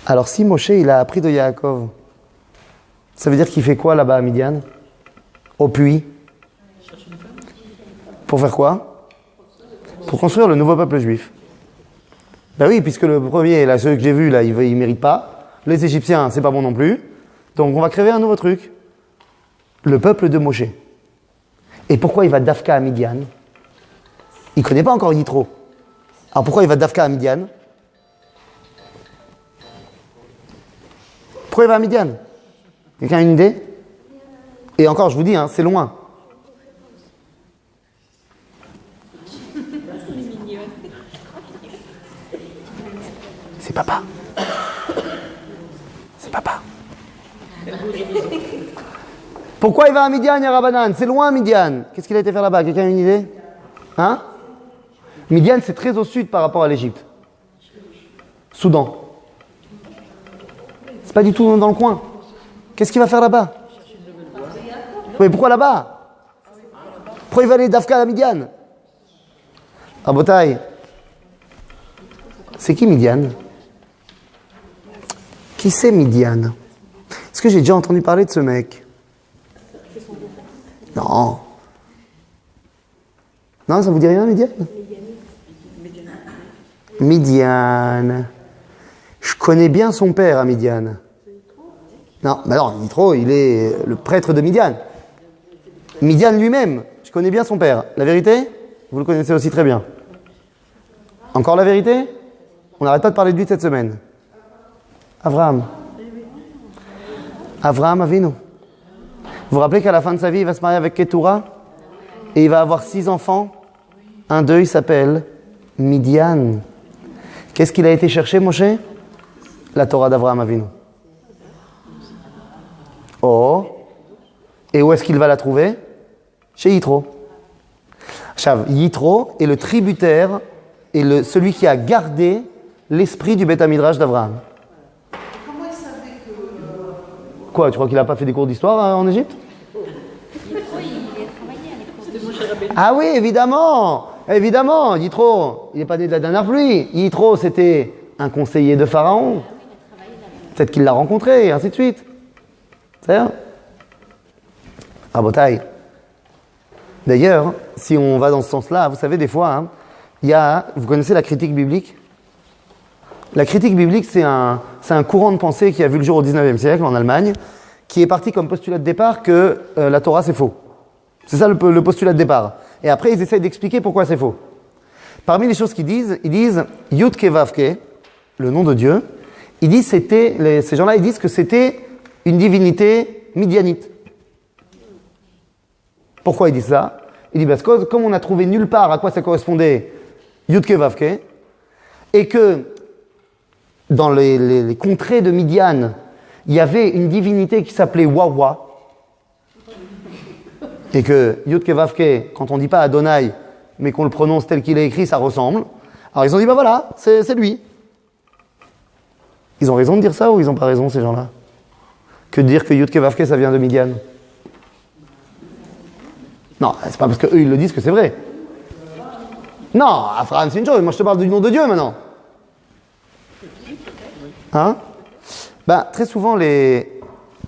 Alors si Moshe il a appris de Yaakov, ça veut dire qu'il fait quoi là-bas à Midian? Au puits. Pour faire quoi? Pour construire le nouveau peuple juif. Ben oui, puisque le premier, là, celui que j'ai vu, là, il mérite pas. Les Égyptiens, c'est pas bon non plus. Donc on va créer un nouveau truc. Le peuple de Moshe. Et pourquoi il va d'Afka à Midian? Il connaît pas encore Yitro. Alors pourquoi il va d'Afka à Midian? Pourquoi il va à Midian? Quelqu'un a une idée? Et encore, je vous dis, hein, c'est loin. C'est papa. C'est papa. Pourquoi il va à Midian, Yarabanan? C'est loin, Midian. Qu'est-ce qu'il a été faire là-bas? Quelqu'un a une idée? Hein? Midian, c'est très au sud par rapport à l'Égypte. Soudan. C'est pas du tout dans le coin. Qu'est-ce qu'il va faire là-bas? Oui, pourquoi là-bas? Pourquoi il va aller d'Afka à Midian? Ah, Botaï. C'est qui Midian? Qui c'est Midian? Est-ce que j'ai déjà entendu parler de ce mec? Non. Non, ça vous dit rien, Midian? Midian. Je connais bien son père à Midian. Non, bah non, Yitro, il est le prêtre de Midian. Midian lui-même, je connais bien son père. La vérité? Vous le connaissez aussi très bien. Encore la vérité? On n'arrête pas de parler de lui cette semaine. Avraham. Avraham Avinu. Vous vous rappelez qu'à la fin de sa vie, il va se marier avec Ketura et il va avoir 6 enfants. Un d'eux, il s'appelle Midian. Qu'est-ce qu'il a été chercher, Moshe? La Torah d'Avraham Avinu. Oh. Et où est-ce qu'il va la trouver? Chez Yitro. Yitro est le tributaire et celui qui a gardé l'esprit du Beth Midrash d'Avraham. Comment il savait que... Quoi, tu crois qu'il n'a pas fait des cours d'histoire en Égypte? Ah oui, évidemment. Évidemment, Yitro, il n'est pas né de la dernière pluie. Yitro, c'était un conseiller de Pharaon. Peut-être qu'il l'a rencontré, et ainsi de suite. C'est ça? Ah, Botaï. D'ailleurs, si on va dans ce sens-là, vous savez, des fois, hein, vous connaissez la critique biblique? La critique biblique, c'est un courant de pensée qui a vu le jour au 19e siècle en Allemagne, qui est parti comme postulat de départ que la Torah, c'est faux. C'est ça le postulat de départ. Et après, ils essayent d'expliquer pourquoi c'est faux. Parmi les choses qu'ils disent, ils disent Yud Ke Vav Ke, le nom de Dieu. Ils disent ces gens-là, ils disent que c'était une divinité midianite. Pourquoi ils disent ça? Ils disent parce que comme on n'a trouvé nulle part à quoi ça correspondait Yud Ke Vav Ke, et que dans les contrées de Midian, il y avait une divinité qui s'appelait Wawa, et que Yud Ke Vav Ke, quand on ne dit pas Adonai, mais qu'on le prononce tel qu'il est écrit, ça ressemble. Alors ils ont dit, bah voilà, c'est lui. Ils ont raison de dire ça ou ils n'ont pas raison, ces gens-là? Que de dire que Yud Ke Vav Ke, ça vient de Midian? Non, c'est pas parce qu'eux, ils le disent que c'est vrai. Non, Abraham, c'est une chose. Moi, je te parle du nom de Dieu, maintenant. Hein? Bah, très souvent, les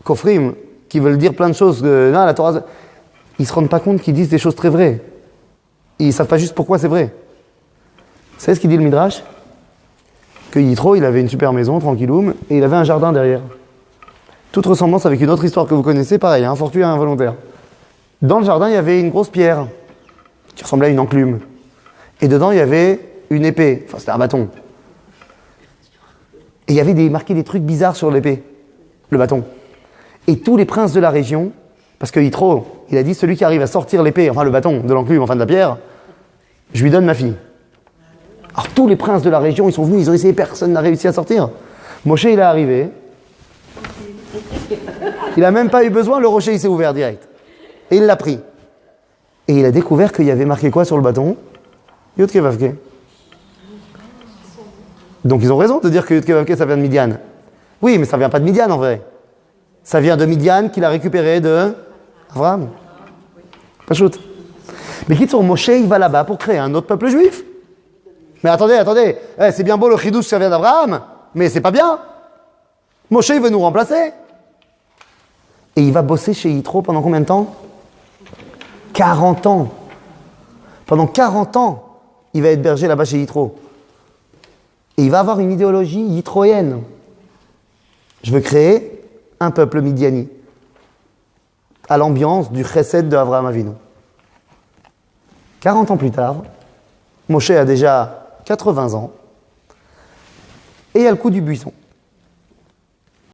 kofrim, qui veulent dire plein de choses, non, la Torah, ils se rendent pas compte qu'ils disent des choses très vraies. Ils savent pas juste pourquoi c'est vrai. Vous savez ce qu'il dit le Midrash? Que Yitro, il avait une super maison, tranquilloum, et il avait un jardin derrière. Toute ressemblance avec une autre histoire que vous connaissez, pareil, fortuit à involontaire. Dans le jardin, il y avait une grosse pierre, qui ressemblait à une enclume. Et dedans, il y avait une épée. Enfin, c'était un bâton. Et il y avait marqué des trucs bizarres sur l'épée, le bâton. Et tous les princes de la région, parce que Yitro, il a dit, celui qui arrive à sortir l'épée, enfin le bâton de l'enclume, enfin de la pierre, je lui donne ma fille. Alors tous les princes de la région, ils sont venus, ils ont essayé, personne n'a réussi à sortir. Moshe, il est arrivé. Il n'a même pas eu besoin, le rocher, il s'est ouvert direct. Et il l'a pris. Et il a découvert qu'il y avait marqué quoi sur le bâton? Yud Ke Vav Ke. Donc ils ont raison de dire que Yud Ke Vav Ke, ça vient de Midian. Oui, mais ça vient pas de Midian en vrai. Ça vient de Midian qu'il a récupéré de Avraham. Pas shoot. Mais qui sont Moshe, il va là-bas pour créer un autre peuple juif. Mais attendez, c'est bien beau le chidouche, ça vient d'Avraham, mais c'est pas bien. Moshe, il veut nous remplacer. Et il va bosser chez Yitro pendant combien de temps? 40 ans. Pendant 40 ans, il va être berger là-bas chez Yitro. Et il va avoir une idéologie yitroïenne. Je veux créer un peuple midiani, à l'ambiance du chesed de Avraham Avinu. 40 ans plus tard, Moshe a déjà 80 ans, et il y a le coup du buisson.